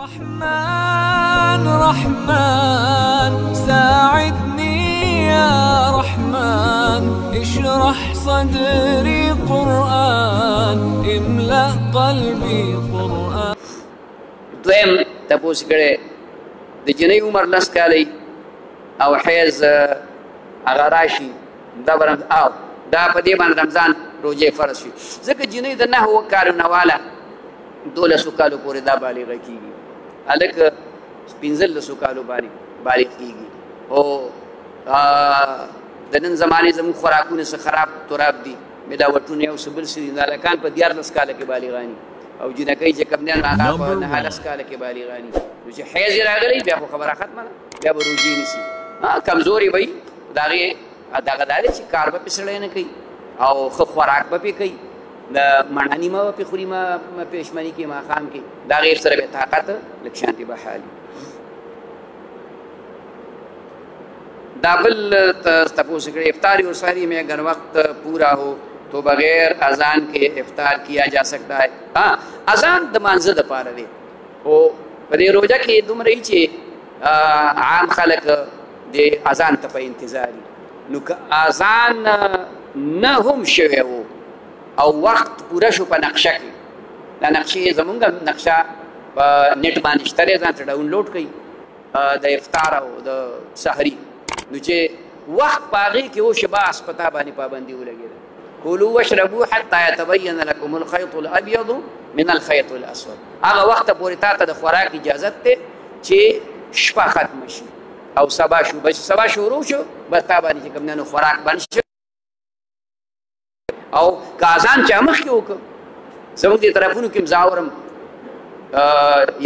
رحمن رحمن ساعدني يا رحمن اشرح صدري قرآن املأ قلبي قرآن. دویم تپوس کړي د جنۍ عمر 10 کاله او حیض هغه راشي دا په دې باندې رمضان روزه فرض شي ځکه جنۍ د 9 کالو والا 12 کالو پورې دا بالغه کیږي الک 15 کالو باندې بالغ کیږي او د نن زمانه زموږ خوراکونه څخه خراب تراب دي ملاوټونه او سبل سری نالکان په 14 کال کې بالغانی او جنکۍ چې کوم نه هغه په 9 کال کې بالغانی نو چې حیض راغلی بیا خبره ختمه بیا به روزي نیسي کمزوري وي داغه دغه چې کار به پسړې نه کوي او خو خوراک به پې کوي د مڼه نیمه به پې خوري ما پېشمني کې ماښام کې د هغې سره به طاقت لږ شانتې به حالي دا بل تپوس کړی افطاری اور سحری میں اگر وقت پورا ہو تو بغیر اذان کے افطار کیا جا سکتا ہے ہاں اذان د مانځه دپاره دی او په دې روژه کې دومره چې عام خلک د اذان ته په انتظار نو که اذان نه هم شوی و او وخت پوره شو په نقشه کې دا نقشې زمونږ نقشه په نیټ باندې شته دی ځان ته ډاونلوډ کړئ د افطار او د سحري نو چې وخت په هغې کې وشي بس په تا باندې پابندي ولګېده کلوا واشربوا حتى يتبين لكم الخيط الابيض من الخيط الاسود هغه وخت پورې تا ته د خوراک اجازت دی چې شپه ختمه شي او سبا شو بس سبا شروع شو بس تا باندې چې کوم نه خوراک باندې او که اذان چا مخکې وکړه زموږ دې طرفونو کې مزاورم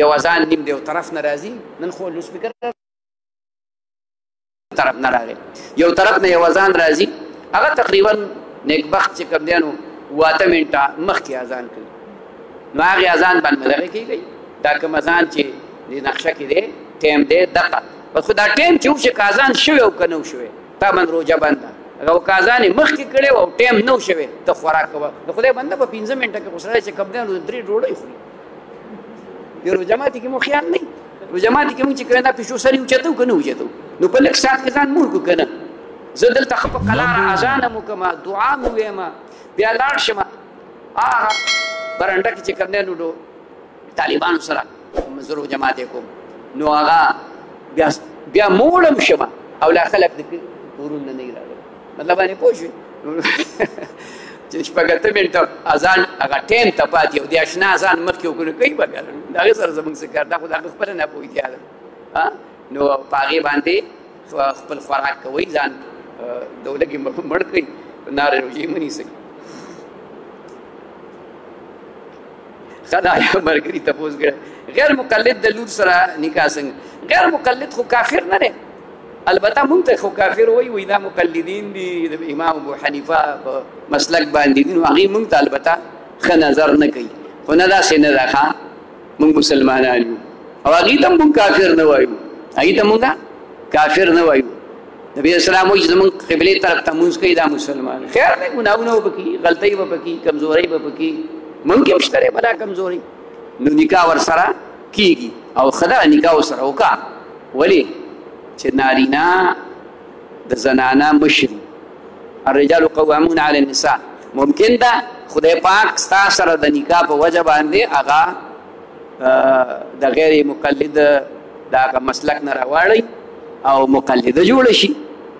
یو اذان نیم دی یو طرف نه راځي نن خو لوسپیکر طرف نه راغی یو طرف نه یو اذان راځي هغه تقریبا نیکبخت چې کوم دی نو 8 منټه مخکې اذان کوي نو هغې اذان باندې دغه کېږي دا کوم اذان چې د نقشه کې دی ټیم دی دقه خو دا ټیم چې وشي که اذان شوی او که نه شوی تا باندې روژه بنده او که اذان یې مخکې کړی او ټیم نه شوی ته خوراک کوه د خدای بنده په 15 منټه کې خو سړی چې کوم دی نو 3 ډوډۍ خوري د روژه ماتي کې مو خیال نه وي روژه ماتي کې مونږ چې کله دا پیشو سري اوچتو که نه اوچتو نو په لږ ساعت کې ځان موړ کړو که نه زه دلته ښه په قلاره اذان هم وکړم دعا مو ویم بیا لاړ شم هغه برنډه کې چې کوم دی نو طالبانو سره زه روژه ماتې کوم نو هغه بیا موړم شم او لا خلک د کورونه نه راغلي مطلب باندې پوه شوې چې شپږ اته منټه اذان هغه ټیم ته پاتې او د اشنا اذان مخکې وکړو کوي به که د هغې سره زموږ څه کار دا خو د هغه خپله ناپوهتیا ده نو په هغې باندې خپل خوراک کوئ ځان د ولږې مړ کړئ نارې روژې مه نیسئ ښه دا یو ملګري تپوس کړی غیر مقلد د لور سره نکاح څنګه غیر مقلد خو کافر نه دی البته مونږ ته خو کافر وایي دا مقلدین دي د امام ابو حنیفه په مسلک باندې دي نو هغې مونږ ته البته ښه نظر نه کوي خو نه داسې نه ده ښه مونږ مسلمانان یو او هغې ته مونږ کافر نه وایو هغې ته مونږ کافر نه وایو نبي اسلام وایي چې زمونږ قبلې طرف ته مونځ کوي دا مسلمان خیر دی ګناهونه به پکې غلطۍ به پکې کمزورۍ به پکې مونږ کې هم شته دی بلا کمزورۍ نو نکاح ورسره کېږي او ښه ده نکاح ورسره وکړه ولې چې نارینه د زنانه مشري الرجال قوامون علی النساء ممکن ده خدای پاک ستا سره د نکاح په وجه باندې هغه د غیر مقلد د هغه مسلک نه راواړئ او مقلده جوړه شي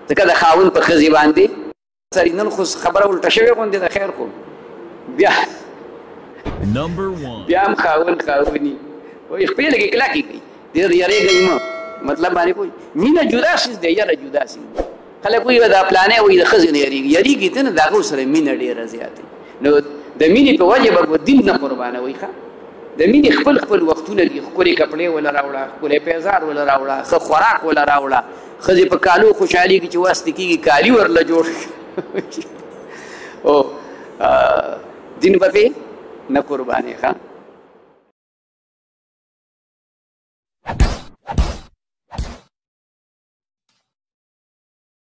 ځکه د خاوند په ښځې باندې سړي نن خو خبره الټه شوې غوندې د خیر خو بیا هم خاوند خاوني وایي خپې لږې کلکې کوي ډېر یارېږئ مه مطلب باندې پوه مینه جدا سیز دی یاره جدا سیز دی خلک وایي دا پلانی وایي د ښځې نه یارېږي یارېږي ته نه د هغو سره مینه ډېره زیاته نو د مینې په وجه به دین نه قربانوئ ښه د مینې خپل خپل وختونه دي ښکلې کپړې وله راوړه ښکلی پیزار وله راوړه ښه خوراک وله راوړه ښځې په کالو خوشحالېږي چې واسطې کېږي کالي ورله جوړ او دین به پې نه قربانې ښه